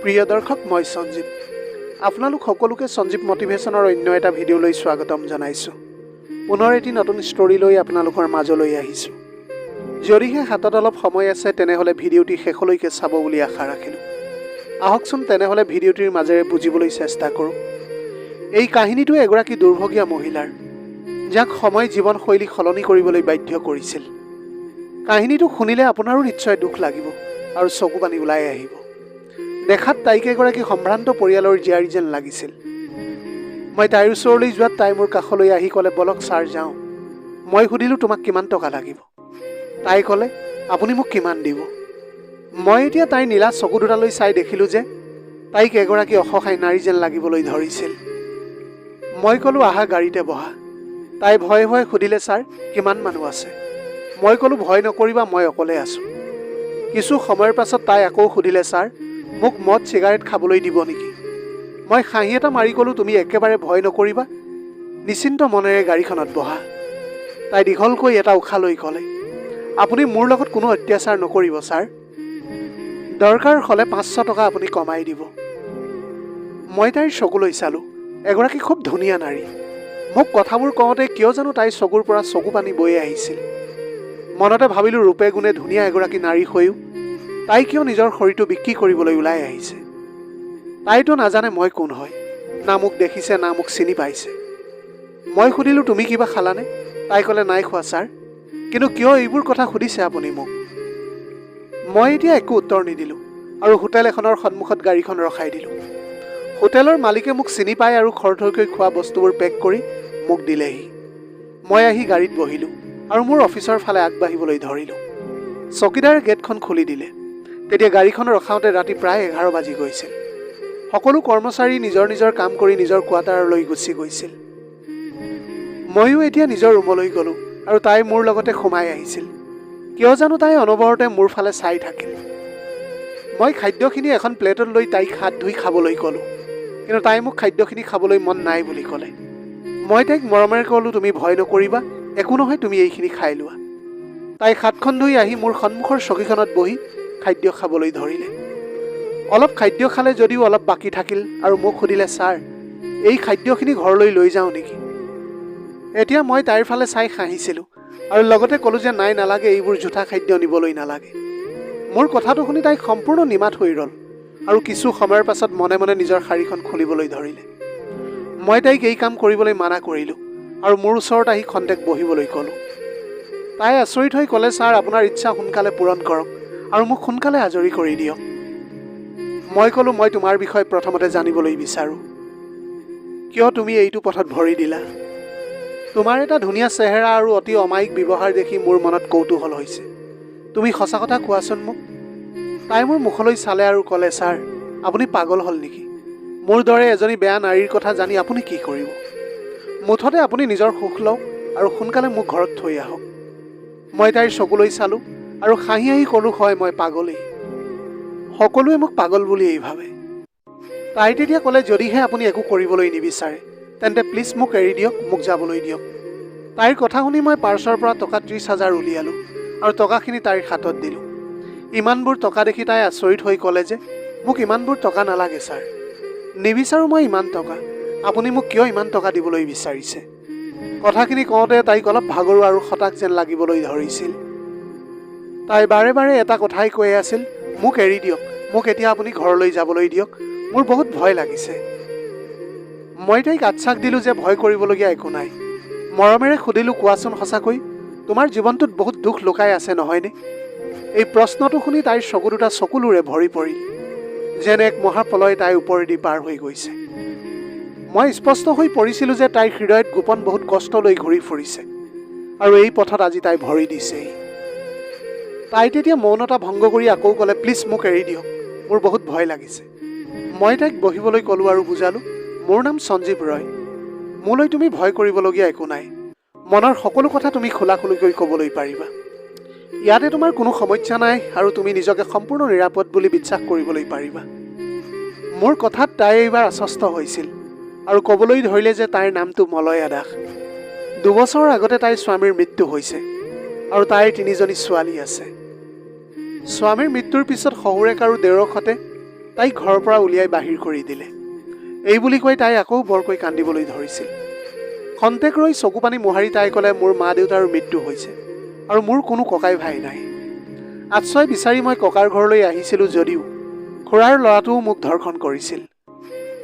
প্ৰিয় দৰ্শক, মই সঞ্জীৱ। আপোনালোক সকলোকে সঞ্জীৱ মটিভেশ্যনৰ অন্য এটা ভিডিঅ'লৈ স্বাগতম জনাইছোঁ। পুনৰ এটি নতুন ষ্টৰী লৈ আপোনালোকৰ মাজলৈ আহিছোঁ। যদিহে হাতত অলপ সময় আছে তেনেহ'লে ভিডিঅ'টি শেষলৈকে চাব বুলি আশা ৰাখিলোঁ। আহকচোন তেনেহ'লে ভিডিঅ'টিৰ মাজেৰে বুজিবলৈ চেষ্টা কৰোঁ। এই কাহিনীটো এগৰাকী দুৰ্ভগীয়া মহিলাৰ, যাক সময় জীৱনশৈলী সলনি কৰিবলৈ বাধ্য কৰিছিল। কাহিনীটো শুনিলে আপোনাৰো নিশ্চয় দুখ লাগিব আৰু চকু পানী ওলাই আহিব। দেখাত তাইক এগৰাকী সম্ভ্ৰান্ত পৰিয়ালৰ জীয়াৰী যেন লাগিছিল। মই তাইৰ ওচৰলৈ যোৱাত তাই মোৰ কাষলৈ আহি ক'লে, বলক ছাৰ যাওঁ। মই সুধিলোঁ, তোমাক কিমান টকা লাগিব? তাই ক'লে, আপুনি মোক কিমান দিব? মই এতিয়া তাইৰ নীলা চকু দুটালৈ চাই দেখিলোঁ যে তাইক এগৰাকী অসহায় নাৰী যেন লাগিবলৈ ধৰিছিল। মই ক'লোঁ, আহা গাড়ীতে বহা। তাই ভয়ে ভয়ে সুধিলে, ছাৰ কিমান মানুহ আছে? মই ক'লোঁ, ভয় নকৰিবা, মই অকলে আছোঁ। কিছু সময়ৰ পাছত তাই আকৌ সুধিলে, ছাৰ মোক মদ চিগাৰেট খাবলৈ দিব নেকি? মই হাঁহি এটা মাৰি ক'লোঁ, তুমি একেবাৰে ভয় নকৰিবা, নিশ্চিন্ত মনেৰে গাড়ীখনত বহা। তাই দীঘলকৈ এটা উশাহ লৈ ক'লে, আপুনি মোৰ লগত কোনো অত্যাচাৰ নকৰিব ছাৰ। দৰকাৰ হ'লে 500 টকা আপুনি কমাই দিব। মই তাইৰ চকুলৈ চালোঁ। এগৰাকী খুব ধুনীয়া নাৰী। মোক কথাবোৰ কওঁতে কিয় জানো তাইৰ চকুৰ পৰা চকু পানী বৈ আহিছিল। মনতে ভাবিলোঁ, ৰূপে গুণে ধুনীয়া এগৰাকী নাৰী হৈও তাই কিয় নিজৰ শৰীৰটো বিক্ৰী কৰিবলৈ ওলাই আহিছে? তাইতো নাজানে মই কোন হয়, না মোক দেখিছে না মোক চিনি পাইছে। মই সুধিলোঁ, তুমি কিবা খালানে? তাই ক'লে, নাই খোৱা ছাৰ। কিন্তু কিয় এইবোৰ কথা সুধিছে আপুনি মোক? মই এতিয়া একো উত্তৰ নিদিলোঁ আৰু হোটেল এখনৰ সন্মুখত গাড়ীখন ৰখাই দিলোঁ। হোটেলৰ মালিকে মোক চিনি পাই আৰু খৰধৰকৈ খোৱা বস্তুবোৰ পেক কৰি মোক দিলেহি। মই আহি গাড়ীত বহিলোঁ আৰু মোৰ অফিচৰ ফালে আগবাঢ়িবলৈ ধৰিলোঁ। চকীদাৰে গেটখন খুলি দিলে। তেতিয়া গাড়ীখন ৰখাওঁতে ৰাতি প্ৰায় 11 বাজি গৈছিল। সকলো কৰ্মচাৰী নিজৰ নিজৰ কাম কৰি নিজৰ কোৱাৰ্টাৰলৈ গুচি গৈছিল। ময়ো এতিয়া নিজৰ ৰুমলৈ গ'লোঁ আৰু তাই মোৰ লগতে সোমাই আহিছিল। কিয় জানো তাই অনবৰতে মোৰ ফালে চাই থাকিল। মই খাদ্যখিনি এখন প্লেটত লৈ তাইক হাত ধুই খাবলৈ ক'লোঁ, কিন্তু তাই মোক খাদ্যখিনি খাবলৈ মন নাই বুলি ক'লে। মই তাইক মৰমেৰে ক'লোঁ, তুমি ভয় নকৰিবা, একো নহয়, তুমি এইখিনি খাই লোৱা। তাই হাতখন ধুই আহি মোৰ সন্মুখৰ চকীখনত বহি খাদ্য খাবলৈ ধৰিলে। অলপ খাদ্য খালে যদিও অলপ বাকী থাকিল আৰু মোক সুধিলে, ছাৰ এই খাদ্যখিনি ঘৰলৈ লৈ যাওঁ নেকি? এতিয়া মই তাইৰ ফালে চাই হাঁহিছিলোঁ আৰু লগতে ক'লোঁ যে নাই, নালাগে, এইবোৰ জোঠা খাদ্য নিবলৈ নালাগে। মোৰ কথাটো শুনি তাই সম্পূৰ্ণ নিমাত হৈ ৰ'ল আৰু কিছু সময়ৰ পাছত মনে মনে নিজৰ শাৰীখন খুলিবলৈ ধৰিলে। মই তাইক এই কাম কৰিবলৈ মানা কৰিলোঁ আৰু মোৰ ওচৰত আহি খন্তেক বহিবলৈ ক'লোঁ। তাই আচৰিত হৈ ক'লে, ছাৰ আপোনাৰ ইচ্ছা সোনকালে পূৰণ কৰক আৰু মোক সোনকালে আজৰি কৰি দিয়ক। মই ক'লোঁ, মই তোমাৰ বিষয়ে প্ৰথমতে জানিবলৈ বিচাৰোঁ। কিয় তুমি এইটো পথত ভৰি দিলা? তোমাৰ এটা ধুনীয়া চেহেৰা আৰু অতি অমায়িক ব্যৱহাৰ দেখি মোৰ মনত কৌতূহল হৈছে। তুমি সঁচা কথা কোৱাচোন মোক। তাই মোৰ মুখলৈ চালে আৰু ক'লে, ছাৰ আপুনি পাগল হ'ল নেকি? মোৰ দৰে এজনী বেয়া নাৰীৰ কথা জানি আপুনি কি কৰিব? মুঠতে আপুনি নিজৰ সুখ লওক আৰু সোনকালে মোক ঘৰত থৈ আহক। মই তাইৰ চকুলৈ চালোঁ আৰু হাঁহি হাঁহি ক'লোঁ, হয়, মই পাগলেই। সকলোৱে মোক পাগল বুলিয়েই ভাবে। তাই তেতিয়া ক'লে, যদিহে আপুনি একো কৰিবলৈ নিবিচাৰে তেন্তে প্লিজ মোক এৰি দিয়ক, মোক যাবলৈ দিয়ক। তাইৰ কথা শুনি মই পাৰ্চৰ পৰা টকা 30,000 উলিয়ালোঁ আৰু টকাখিনি তাইৰ হাতত দিলোঁ। ইমানবোৰ টকা দেখি তাই আচৰিত হৈ ক'লে যে, মোক ইমানবোৰ টকা নালাগে ছাৰ, নিবিচাৰোঁ মই ইমান টকা। আপুনি মোক কিয় ইমান টকা দিবলৈ বিচাৰিছে? কথাখিনি কওঁতে তাইক অলপ ভাগৰুৱা আৰু হতাশ যেন লাগিবলৈ ধৰিছিল। তাই বাৰে বাৰে এটা কথাই কৈ আছিল, মোক এৰি দিয়ক, মোক এতিয়া আপুনি ঘৰলৈ যাবলৈ দিয়ক, মোৰ বহুত ভয় লাগিছে। মই তাইক আশ্বাস দিলোঁ যে ভয় কৰিবলগীয়া একো নাই। মৰমেৰে সুধিলোঁ, কোৱাচোন সঁচাকৈ তোমাৰ জীৱনটোত বহুত দুখ লুকাই আছে নহয়নে? এই প্ৰশ্নটো শুনি তাইৰ চকু দুটা চকুলোৰে ভৰি পৰিল, যেন এক মহাপ্ৰলয় তাইৰ ওপৰেদি পাৰ হৈ গৈছে। মই স্পষ্ট হৈ পৰিছিলোঁ যে তাইৰ হৃদয়ত গোপন বহুত কষ্ট লৈ ঘূৰি ফুৰিছে আৰু এই পথত আজি তাই ভৰি দিছেই। তাই তেতিয়া মৌনতা ভংগ কৰি আকৌ ক'লে, প্লিজ মোক এৰি দিয়ক, মোৰ বহুত ভয় লাগিছে। মই তাইক বহিবলৈ ক'লোঁ আৰু বুজালোঁ, মোৰ নাম সঞ্জীৱ ৰয়। মোলৈ তুমি ভয় কৰিবলগীয়া একো নাই। মনৰ সকলো কথা তুমি খোলাখুলিকৈ ক'বলৈ পাৰিবা। ইয়াতে তোমাৰ কোনো সমস্যা নাই আৰু তুমি নিজকে সম্পূৰ্ণ নিৰাপদ বুলি বিশ্বাস কৰিবলৈ পাৰিবা। মোৰ কথাত তাই এইবাৰ আশ্বস্ত হৈছিল আৰু ক'বলৈ ধৰিলে যে তাইৰ নামটো মলয়া দাস। 2 বছৰ আগতে তাইৰ স্বামীৰ মৃত্যু হৈছে আৰু তাইৰ 3জনী ছোৱালী আছে। স্বামীৰ মৃত্যুৰ পিছত শহুৰেক আৰু দেউৰকহঁতে তাইক ঘৰৰ পৰা উলিয়াই বাহিৰ কৰি দিলে। এই বুলি কৈ তাই আকৌ বৰকৈ কান্দিবলৈ ধৰিছিল। খন্তেক ৰৈ চকু পানী মোহাৰি তাই ক'লে, মোৰ মা দেউতাৰ মৃত্যু হৈছে আৰু মোৰ কোনো ককাই ভাই নাই। আশ্ৰয় বিচাৰি মই ককাৰ ঘৰলৈ আহিছিলোঁ যদিও খুৰাৰ ল'ৰাটোও মোক ধৰ্ষণ কৰিছিল।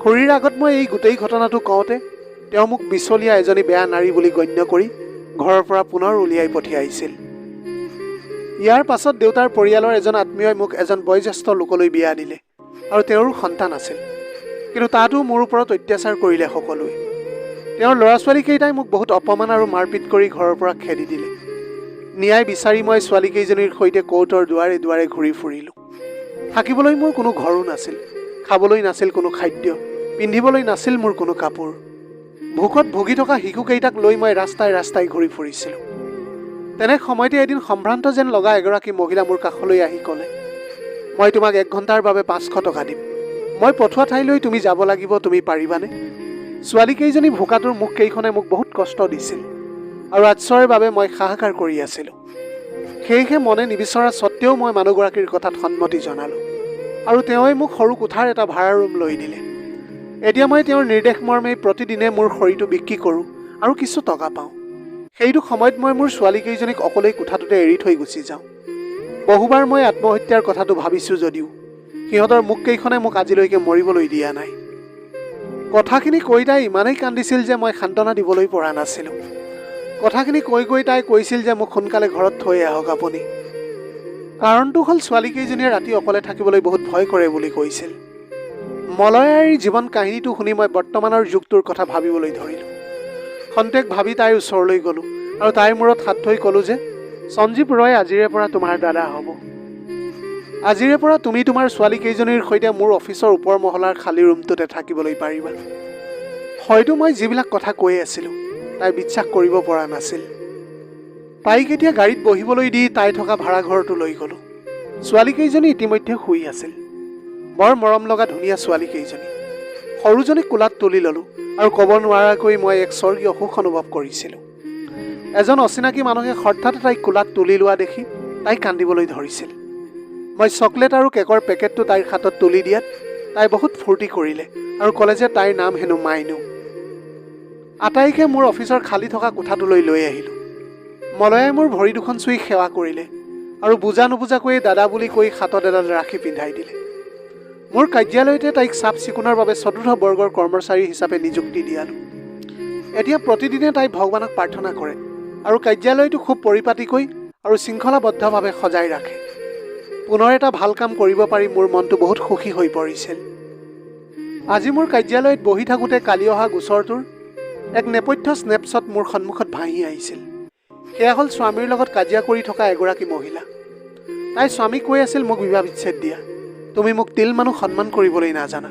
খুৰীৰ আগত মই এই গোটেই ঘটনাটো কওঁতে তেওঁ মোক বিচলীয়া এজনী বেয়া নাৰী বুলি গণ্য কৰি ঘৰৰ পৰা পুনৰ উলিয়াই পঠিয়াইছিল। ইয়াৰ পাছত দেউতাৰ পৰিয়ালৰ এজন আত্মীয়ই মোক এজন বয়োজ্যেষ্ঠ লোকলৈ বিয়া দিলে আৰু তেওঁৰো সন্তান আছিল। কিন্তু তাতো মোৰ ওপৰত অত্যাচাৰ কৰিলে সকলোৱে। তেওঁৰ ল'ৰা ছোৱালীকেইটাই মোক বহুত অপমান আৰু মাৰপিট কৰি ঘৰৰ পৰা খেদি দিলে। ন্যায় বিচাৰি মই ছোৱালীকেইজনীৰ সৈতে কোৰ্টৰ দুৱাৰে দুৱাৰে ঘূৰি ফুৰিলোঁ। থাকিবলৈ মোৰ কোনো ঘৰো নাছিল, খাবলৈ নাছিল কোনো খাদ্য, পিন্ধিবলৈ নাছিল মোৰ কোনো কাপোৰ। ভোকত ভুগি থকা শিশুকেইটাক লৈ মই ৰাস্তাই ৰাস্তাই ঘূৰি ফুৰিছিলোঁ। তেনে সময়তে এদিন সম্ভ্ৰান্ত যেন লগা এগৰাকী মহিলা মোৰ কাষলৈ আহি ক'লে, মই তোমাক 1 ঘণ্টাৰ বাবে 500 টকা দিম। মই পঠোৱা ঠাইলৈ তুমি যাব লাগিব, তুমি পাৰিবানে? ছোৱালীকেইজনী ভোকাটোৰ মুখকেইখনে মোক বহুত কষ্ট দিছিল আৰু আশ্ৰয়ৰ বাবে মই হাহাকাৰ কৰি আছিলোঁ। সেয়েহে মনে নিবিচৰা স্বত্তেও মই মানুহগৰাকীৰ কথাত সন্মতি জনালোঁ আৰু তেওঁৱে মোক সৰু কোঠাৰ এটা ভাড়া ৰুম লৈ দিলে। এতিয়া মই তেওঁৰ নিৰ্দেশ মৰ্মে প্ৰতিদিনে মোৰ শৰীৰটো বিক্ৰী কৰোঁ আৰু কিছু টকা পাওঁ। সেইটো সময়ত মই মোৰ ছোৱালীকেইজনীক অকলেই কোঠাটোতে এৰি থৈ গুচি যাওঁ। বহুবাৰ মই আত্মহত্যাৰ কথাটো ভাবিছোঁ যদিও সিহঁতৰ মুখকেইখনে মোক আজিলৈকে মৰিবলৈ দিয়া নাই। কথাখিনি কৈ তাই ইমানেই কান্দিছিল যে মই সান্তনা দিবলৈ পৰা নাছিলোঁ। কথাখিনি কৈ গৈ তাই কৈছিল যে মোক সোনকালে ঘৰত থৈ আহক আপুনি। কাৰণটো হ'ল ছোৱালীকেইজনীয়ে ৰাতি অকলে থাকিবলৈ বহুত ভয় কৰে বুলি কৈছিল। মলয়াৰ জীৱন কাহিনীটো শুনি মই বৰ্তমানৰ যুগটোৰ কথা ভাবিবলৈ ধৰিলোঁ। খন্তেক ভাবি তাইৰ ওচৰলৈ গ'লোঁ আৰু তাইৰ মূৰত হাত থৈ ক'লোঁ যে সঞ্জীৱ ৰয় আজিৰে পৰা তোমাৰ দাদা হ'ব। আজিৰে পৰা তুমি তোমাৰ ছোৱালীকেইজনীৰ সৈতে মোৰ অফিচৰ ওপৰ মহলাৰ খালী ৰুমটোতে থাকিবলৈ পাৰিবা। হয়তো মই যিবিলাক কথা কৈ আছিলোঁ তাই বিশ্বাস কৰিব পৰা নাছিল। তাইক এতিয়া গাড়ীত বহিবলৈ দি তাই থকা ভাড়াঘৰটো লৈ গ'লোঁ। ছোৱালীকেইজনী ইতিমধ্যে শুই আছিল। বৰ মৰম লগা ধুনীয়া ছোৱালীকেইজনী। সৰুজনীক কোলাত তুলি ল'লোঁ আৰু ক'ব নোৱাৰাকৈ মই এক স্বৰ্গীয় সুখ অনুভৱ কৰিছিলোঁ। এজন অচিনাকি মানুহে হঠাৎ তাইক কোলাত তুলি লোৱা দেখি তাই কান্দিবলৈ ধৰিছিল। মই চকলেট আৰু কেকৰ পেকেটটো তাইৰ হাতত তুলি দিয়াত তাই বহুত ফূৰ্তি কৰিলে আৰু ক'লে যে তাইৰ নাম হেনো মাইনু। আটাইকে মোৰ অফিচৰ খালী থকা কোঠাটোলৈ লৈ আহিলোঁ। মলয়াই মোৰ ভৰি দুখন চুই সেৱা কৰিলে আৰু বুজা নুবুজাকৈয়ে দাদা বুলি কৈ হাতত এডাল ৰাখি পিন্ধাই দিলে। মোৰ কাৰ্যালয়তে তাইক চাফ চিকুণৰ বাবে ৪ৰ্থ বৰ্গৰ কৰ্মচাৰী হিচাপে নিযুক্তি দিয়ালোঁ। এতিয়া প্ৰতিদিনে তাই ভগৱানক প্ৰাৰ্থনা কৰে আৰু কাৰ্যালয়টো খুব পৰিপাটিকৈ আৰু শৃংখলাবদ্ধভাৱে সজাই ৰাখে। পুনৰ এটা ভাল কাম কৰিব পাৰি মোৰ মনটো বহুত সুখী হৈ পৰিছিল। আজি মোৰ কাৰ্যালয়ত বহি থাকোঁতে কালি অহা গোচৰটোৰ এক নেপথ্য স্নেপশ্বট মোৰ সন্মুখত ভাহি আহিছিল। সেয়া হ'ল স্বামীৰ লগত কাজিয়া কৰি থকা এগৰাকী মহিলা। তাই স্বামীক কৈ আছিল মোক বিবাহ বিচ্ছেদ দিয়া। তুমি মোক তিল মানুহ সন্মান কৰিবলৈ নাজানা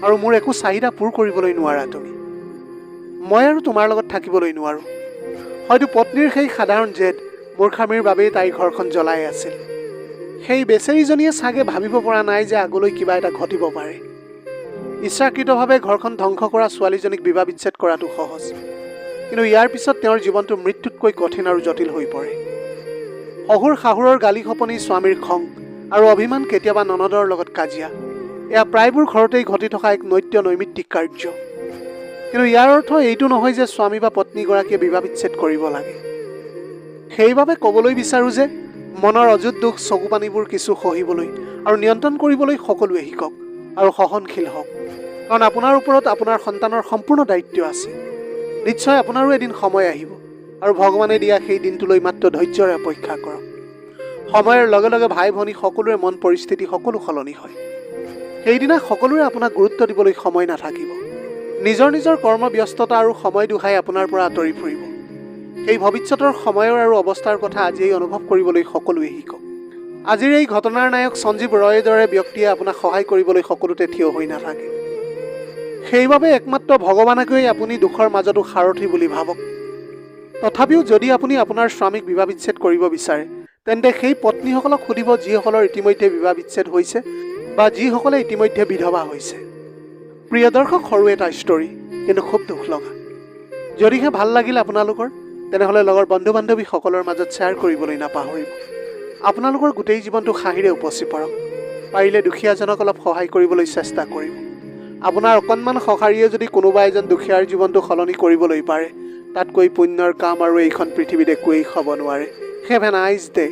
আৰু মোৰ একো চাহিদা পূৰ কৰিবলৈ নোৱাৰা তুমি। মই আৰু তোমাৰ লগত থাকিবলৈ নোৱাৰোঁ। হয়তো পত্নীৰ সেই সাধাৰণ জেদ মূৰ্খামিৰ বাবেই তাইৰ ঘৰখন জ্বলাই আছিল। সেই বেচেৰীজনীয়ে চাগে ভাবিব পৰা নাই যে আগলৈ কিবা এটা ঘটিব পাৰে। ইচ্ছাকৃতভাৱে ঘৰখন ধ্বংস কৰা ছোৱালীজনীক বিবাহ বিচ্ছেদ কৰাটো সহজ, কিন্তু ইয়াৰ পিছত তেওঁৰ জীৱনটো মৃত্যুতকৈ কঠিন আৰু জটিল হৈ পৰে। শহুৰ শাহুৰৰ গালি খপনি, স্বামীৰ খং আৰু অভিমান, কেতিয়াবা ননদৰ লগত কাজিয়া, এয়া প্ৰায়বোৰ ঘৰতেই ঘটি থকা এক নৈমিত্তিক কাৰ্য। কিন্তু ইয়াৰ অৰ্থ এইটো নহয় যে স্বামী বা পত্নীগৰাকীয়ে বিবাহ বিচ্ছেদ কৰিব লাগে। সেইবাবে ক'বলৈ বিচাৰোঁ যে মনৰ অযুত দুখ, চকু পানীবোৰ কিছু সহিবলৈ আৰু নিয়ন্ত্ৰণ কৰিবলৈ সকলোৱে শিকক আৰু সহনশীল হওক। কাৰণ আপোনাৰ ওপৰত আপোনাৰ সন্তানৰ সম্পূৰ্ণ দায়িত্ব আছে। নিশ্চয় আপোনাৰো এদিন সময় আহিব আৰু ভগৱানে দিয়া সেই দিনটোলৈ মাত্ৰ ধৈৰ্যৰে অপেক্ষা কৰক। সময়ৰ লগে লগে ভাই ভনী সকলোৰে মন পৰিস্থিতি সকলো সলনি হয়। সেইদিনা সকলোৰে আপোনাক গুৰুত্ব দিবলৈ সময় নাথাকিব। নিজৰ নিজৰ কৰ্মব্যস্ততা আৰু সময় দুখাই আপোনাৰ পৰা আঁতৰি ফুৰিব। সেই ভৱিষ্যতৰ সময়ৰ আৰু অৱস্থাৰ কথা আজিয়েই অনুভৱ কৰিবলৈ সকলোৱে শিকক। আজিৰ এই ঘটনাৰ নায়ক সঞ্জীৱ ৰয়ৰ দৰে ব্যক্তিয়ে আপোনাক সহায় কৰিবলৈ সকলোতে থিয় হৈ নাথাকে। সেইবাবে একমাত্ৰ ভগৱানকেই আপুনি দুখৰ মাজতো সাৰথি বুলি ভাবক। তথাপিও যদি আপুনি আপোনাৰ স্বামীক বিবাহ বিচ্ছেদ কৰিব বিচাৰে, তেন্তে সেই পত্নীসকলক সুধিব যিসকলৰ ইতিমধ্যে বিবাহ বিচ্ছেদ হৈছে বা যিসকলে ইতিমধ্যে বিধৱা হৈছে। প্ৰিয় দৰ্শক, সৰু এটা ষ্টৰী, কিন্তু খুব দুখ লগা। যদিহে ভাল লাগিল আপোনালোকৰ, তেনেহ'লে লগৰ বন্ধু বান্ধৱীসকলৰ মাজত শ্বেয়াৰ কৰিবলৈ নাপাহৰিব। আপোনালোকৰ গোটেই জীৱনটো হাঁহিৰে উপচি পৰক। পাৰিলে দুখীয়াজনক অলপ সহায় কৰিবলৈ চেষ্টা কৰিব। আপোনাৰ অকণমান সঁহাৰিয়ে যদি কোনোবা এজন দুখীয়াৰ জীৱনটো সলনি কৰিবলৈ পাৰে, তাতকৈ পুণ্যৰ কাম আৰু এইখন পৃথিৱীত একোৱেই হ'ব নোৱাৰে। Have a nice day.